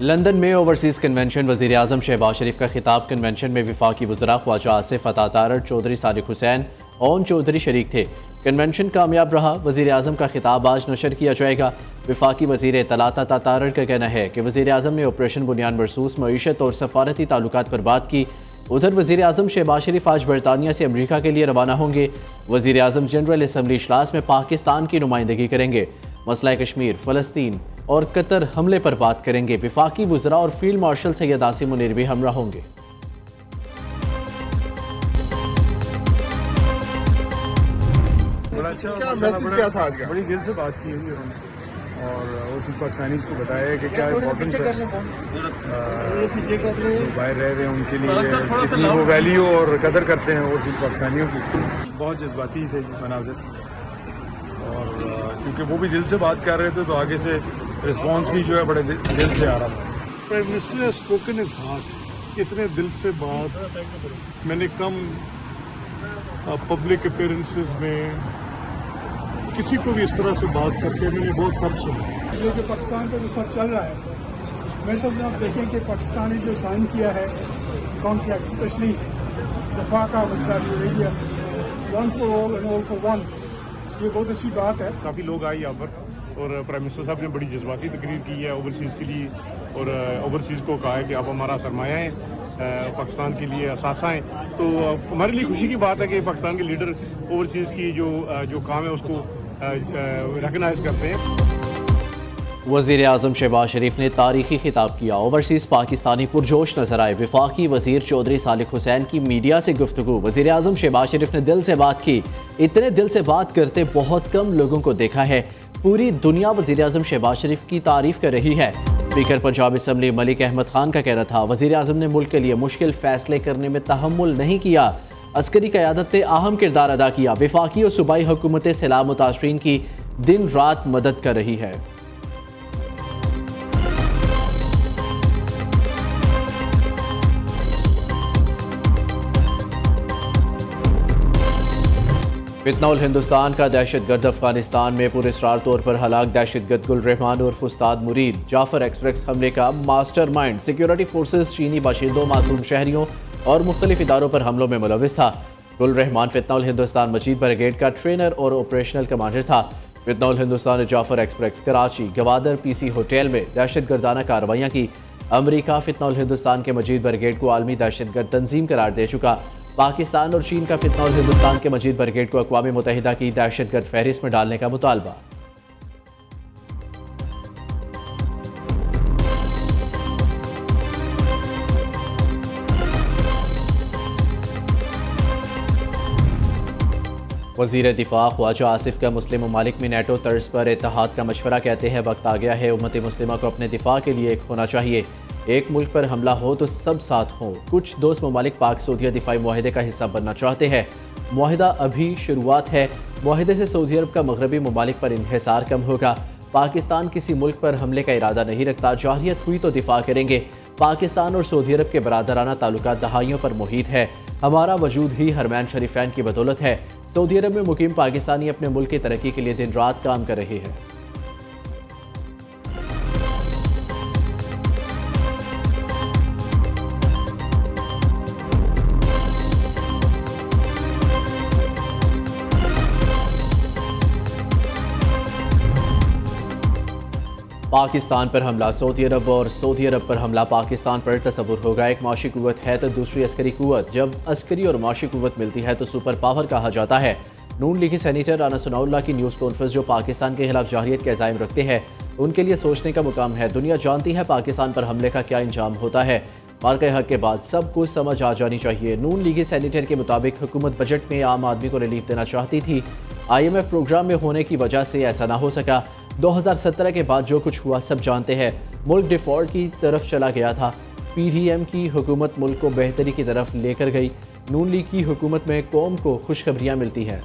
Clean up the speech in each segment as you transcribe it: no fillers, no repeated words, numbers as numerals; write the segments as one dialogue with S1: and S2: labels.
S1: London में overseas convention वज़ीर आज़म शहबाज शरीफ का खिताब कन्वेंशन में वफाकी वज़रा ख्वाजा आसिफ अता तारड़ चौधरी सादिक हुसैन ओन चौधरी शरीक थे। कन्वेंशन कामयाब रहा। वज़ीर आज़म का खिताब आज नशर किया जाएगा। वफाकी वज़ीर इत्तलात अता तारड़ का कहना है कि वज़ीर आज़म ने ऑपरेशन बुनियाद मरसूस मईशत और सफारती ताल्लुकात पर बात की। उधर वज़ीर आज़म शहबाज शरीफ आज बरतानिया से अमरीका के लिए रवाना होंगे। वज़ीर आज़म जनरल असम्बली इजलास में पाकिस्तान की नुमाइंदगी करेंगे। मसला कश्मीर, फ़लस्तीन और कतर हमले पर बात करेंगे। वफाकी वज़रा और फील्ड मार्शल सैयद आसिम मुनीर भी हमरा होंगे।
S2: बड़ा अच्छा बड़ी दिल से बात की हुई है और उस पाकिस्तानी को बताया कि क्या इम्पोर्टेंस है जो बाहर रह रहे हैं उनके लिए कितनी वो वैल्यू और कदर करते हैं और पाकिस्तानियों की। बहुत जज्बाती थे मनाजिर और क्योंकि वो भी दिल से बात कर रहे थे तो आगे से रिस्पॉन्स भी जो है बड़े दिल से आ रहा था।
S3: प्राइम मिनिस्टर ने स्पोकन इज हार्ट, इतने दिल से बात मैंने कम पब्लिक अपीयरेंसेस में किसी को भी इस तरह से बात करके मैंने बहुत कम सुना।
S4: ये जो पाकिस्तान का जो सब चल रहा है, मैं सब आप देखें कि पाकिस्तान ने जो साइन किया है कॉन्ट्रैक्ट, स्पेशली दफा का Saudi Arabia, one for all and all for one, ये बहुत अच्छी बात है।
S2: काफ़ी लोग आए यहाँ पर और प्राइम मिनिस्टर साहब ने बड़ी जज्बाती तकरीर की है ओवरसीज़ के लिए और ओवरसीज़ को कहा है कि आप हमारा सरमाया है, पाकिस्तान के लिए असासा हैं। तो हमारे लिए खुशी की बात है कि पाकिस्तान के लीडर ओवरसीज़ की जो काम है उसको रिकगनाइज करते हैं।
S1: वज़ीर आज़म शहबाज शरीफ ने तारीखी खिताब किया। ओवरसीज़ पाकिस्तानी पुरजोश नजर आए। वफाकी वज़ीर चौधरी सादिक हुसैन की मीडिया से गुफ्तगू। वज़ीर आज़म शहबाज शरीफ ने दिल से बात की। इतने दिल से बात करते बहुत कम लोगों को देखा है। पूरी दुनिया वज़ीर आज़म शहबाज शरीफ की तारीफ कर रही है। स्पीकर पंजाब असम्बली मलिक अहमद खान का कहना था, वज़ीर आज़म ने मुल्क के लिए मुश्किल फैसले करने में तहम्मुल नहीं किया। अस्करी क़यादत ने अहम किरदार अदा किया। वफाकी और सूबाई हुकूमतें सैलाब मुतासरीन की दिन रात मदद कर रही है। फितनउल हिंदुस्तान का दहशतगर्द अफगानिस्तान में पुरस्रार तौर पर हलाक दहशतगर्द गुल रहमान और उस्ताद मुरीद। जाफर एक्सप्रेस हमले का मास्टरमाइंड सिक्योरिटी फोर्सेस चीनी बाशिंदों, मासूम शहरियों और मुख्तलिफ इदारों पर हमलों में मुलविस था। गुल रहमान फितनउल हिंदुस्तान मजीद ब्रिगेड का ट्रेनर और ऑपरेशनल कमांडर था। फितनउल हिंदुस्तान ने Jaffar express Karachi Gwadar PC hotel में दहशतगर्दाना कार्रवाइयाँ की। अमरीका फितनउल हिंदुस्तान के मजीद ब्रिगेड को आलमी दहशतगर्द तंजीम करार दे चुका। पाकिस्तान और चीन का फितनउल हिंदुस्तान के मजीद ब्रिगेड को अक़वाम मुत्तहिदा की दहशतगर्द फहरिस्त में डालने का मुतालबा। वज़ीर दिफा ख्वाजा आसिफ का मुस्लिम ममालिक में नेटो तर्ज पर इत्तेहाद का मशवरा। कहते हैं वक्त आ गया है उम्मत मुस्लिमा को अपने दिफा के लिए एक होना चाहिए। एक मुल्क पर हमला हो तो सब साथ हों। कुछ दोस्त ममालिक पाक सऊदीया दिफाई मुआहदे का हिस्सा बनना चाहते हैं। मुआहदा अभी शुरुआत है। मुआहदे से सऊदी अरब का मगरबी ममालिक पर इन्हिसार कम होगा। पाकिस्तान किसी मुल्क पर हमले का इरादा नहीं रखता। जाहियत हुई तो दिफा करेंगे। पाकिस्तान और सऊदी अरब के बरादराना ताल्लुकात दहाइयों पर मुहित है। हमारा वजूद ही हरमैन शरीफैन की बदौलत है। सऊदी अरब में मुकीम पाकिस्तानी अपने मुल्क की तरक्की के लिए दिन रात काम कर रहे हैं। पाकिस्तान पर हमला सऊदी अरब और सऊदी अरब पर हमला पाकिस्तान पर तसव्वुर होगा। एक माशी कुव्वत है तो दूसरी अस्करी कुव्वत। जब अस्करी और माशी कुव्वत मिलती है तो सुपर पावर कहा जाता है। नून लीगी सेनेटर राना सनाउल्लाह की न्यूज़ कॉन्फ्रेंस जो पाकिस्तान के खिलाफ जाहियत के अज़ाइम रखते हैं, उनके लिए सोचने का मुकाम है। दुनिया जानती है पाकिस्तान पर हमले का क्या इंजाम होता है। मार्के हक के बाद सब कुछ समझ आ जानी चाहिए। नून लीगी सेनेटर के मुताबिक हुकूमत बजट में आम आदमी को रिलीफ देना चाहती थी। IMF प्रोग्राम में होने की वजह से ऐसा ना हो सका। 2017 के बाद जो कुछ हुआ सब जानते हैं। मुल्क डिफ़ॉल्ट की तरफ चला गया था। PDM की हुकूमत मुल्क को बेहतरी की तरफ लेकर गई। नून लीग की हुकूमत में कौम को खुशखबरियाँ मिलती हैं।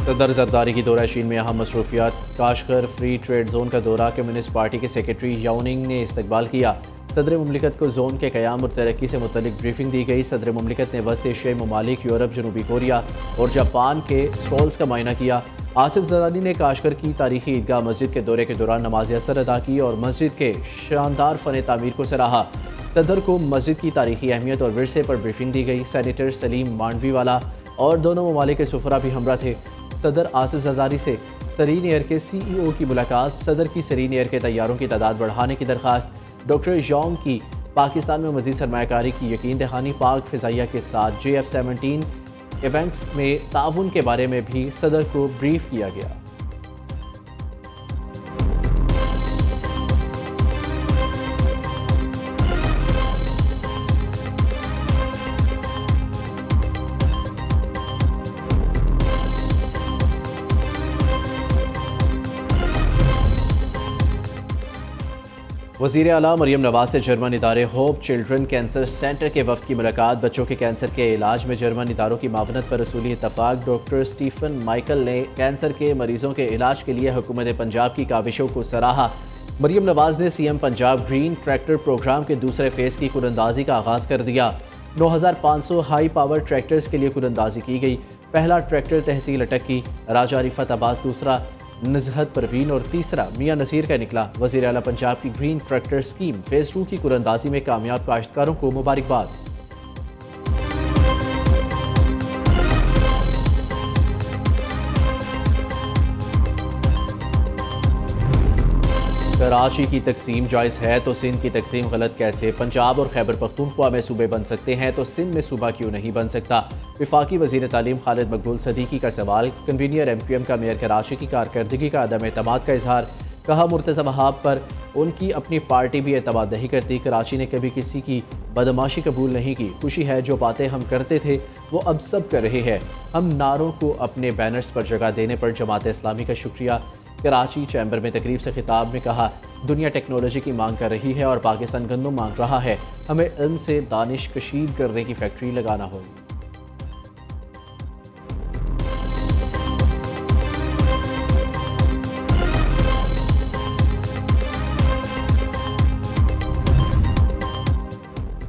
S1: सदर जरदारी की दौरा चीन में अहम मसरूफियात। काशगर फ्री ट्रेड जोन का दौरा कम्युनिस्ट पार्टी के सेक्रेटरी याओनिंग ने इस्तकबाल किया। सदर मुमलिकत को जोन के क़याम और तरक्की से मुतल्लिक ब्रीफिंग दी गई। सदर मुमलिकत ने वस्त एशियाई ममालिक, यूरोप, जनूबी कोरिया और जापान के स्टॉल्स का मुआयना किया। आसिफ ज़रदारी ने काशगर की तारीखी ईदगाह मस्जिद के दौरे के दौरान नमाज असर अदा की और मस्जिद के शानदार फ़न तामीर को सराहा। सदर को मस्जिद की तारीखी अहमियत और विरसे पर ब्रीफिंग दी गई। सेनेटर सलीम मांडवी वाला और दोनों ममालिक के सुफरा भी हमरा थे। सदर आसिफ ज़रदारी से सरीन एयर के CEO की मुलाकात। सदर की सरीन एयर के तैयारों की तादाद बढ़ाने की दरख्वास्त। डॉक्टर योंग की पाकिस्तान में मज़ीद सरमायाकारी की यकीन दहानी। पाक फ़िज़ाइया के साथ JF-17 इवेंट्स में ताउन के बारे में भी सदर को ब्रीफ किया गया। वज़ीर आला मरियम नवाज से जर्मन इदारे होप चिल्ड्रन कैंसर सेंटर के वफ़द की मुलाकात। बच्चों के कैंसर के इलाज में जर्मन इदारों की मावनत पर रसूली इत्तफ़ाक़। डॉक्टर स्टीफन माइकल ने कैंसर के मरीजों के इलाज के लिए हुकूमत पंजाब की काविशों को सराहा। मरियम नवाज ने CM Punjab green tractor programme के दूसरे फेज़ की कुरंदाजी का आगाज़ कर दिया। 9500 हाई पावर ट्रैक्टर्स के लिए कुरंदाजी की गई। पहला ट्रैक्टर तहसील अटक की राजा रिफत अब्बास, दूसरा नज़हत परवीन और तीसरा मियाँ नसीर का निकला। वज़ीर आला पंजाब की ग्रीन ट्रैक्टर स्कीम फ़ेज़ 2 की कुरंदाजी में कामयाब काश्तकारों को मुबारकबाद। कराची की तकसीम जायज़ है तो सिंध की तकसीम गलत कैसे? पंजाब और खैबर पख्तूनख्वा में सूबे बन सकते हैं तो सिंध में सूबा क्यों नहीं बन सकता? वफाकी वज़ीर तालीम खालिद मकबूल सदीकी का सवाल। कन्वीनियर MQM का मेयर कराची की कारकर्दगी का अदम एतमाद का इजहार। कहा मुर्तज़ा वहाब पर उनकी अपनी पार्टी भी एतमाद नहीं करती। कराची ने कभी किसी की बदमाशी कबूल नहीं की। खुशी है जो बातें हम करते थे वो अब सब कर रहे हैं। हम नारों को अपने बैनर्स पर जगह देने पर जमात इस्लामी का शुक्रिया। कराची चैम्बर में तकरीब से खिताब में कहा, दुनिया टेक्नोलॉजी की मांग कर रही है और पाकिस्तान गंदम मांग रहा है। हमें इल्म से दानिश कशीद करने की फैक्ट्री लगाना होगी।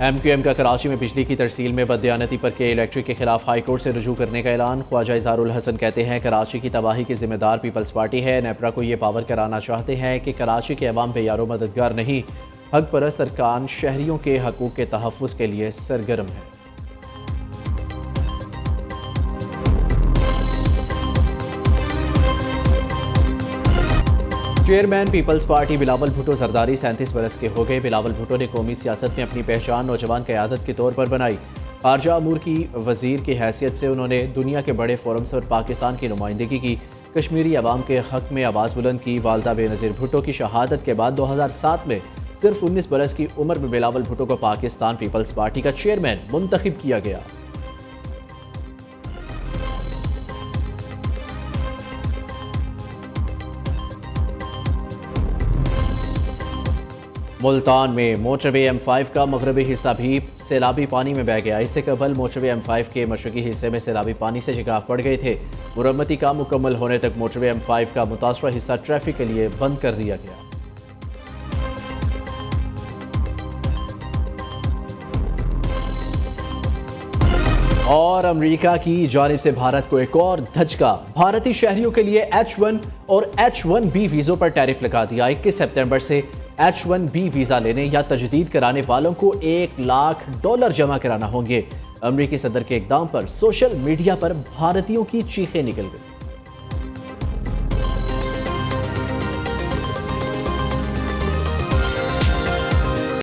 S1: MQM का कराची में बिजली की तरसील में बददियानती पर के इलेक्ट्रिक के खिलाफ हाई कोर्ट से रुजू करने का ऐलान। ख्वाजा इज़हारुल हसन कहते हैं कराची की तबाही की जिम्मेदार पीपल्स पार्टी है। नेपरा को ये पावर कराना चाहते हैं कि कराची के अवाम बेयारो मददगार नहीं। हक परस्त अरकान शहरियों के हकूक़ के तहफ़्फ़ुज़ के लिए सरगर्म है। चेयरमैन पीपल्स पार्टी बिलावल भुट्टो जरदारी 37 बरस के हो गए। बिलावल भुट्टो ने कौमी सियासत में अपनी पहचान नौजवान क़यादत के तौर पर बनाई। खारजा अमूर की वज़ीर की हैसियत से उन्होंने दुनिया के बड़े फोरम्स पर पाकिस्तान की नुमाइंदगी की। कश्मीरी अवाम के हक़ में आवाज़ बुलंद की। वालदा बेनज़ीर भुट्टो की शहादत के बाद 2007 में सिर्फ 19 बरस की उम्र में बिलावल भुट्टो को पाकिस्तान पीपल्स पार्टी का चेयरमैन मुंतखब किया गया। मुल्तान में मोटरवे M5 का मगरबी हिस्सा भी सैलाबी पानी में बह गया। इससे कबल मोटरवे M5 के मशरकी हिस्से में सैलाबी पानी से शिगाफ पड़ गए थे। मुरम्मती काम मुकम्मल होने तक मोटरवे M5 का मुतासरा हिस्सा ट्रैफिक के लिए बंद कर दिया गया। और अमेरिका की जानिब से भारत को एक और धचका। भारतीय शहरियों के लिए H1 और H1B वीज़ों पर टैरिफ लगा दिया। 21 सितंबर से H1B वीज़ा लेने या तजदीद कराने वालों को $1 लाख जमा कराना होंगे। अमेरिकी सदर के इक़दाम पर सोशल मीडिया पर भारतीयों की चीखें निकल गई।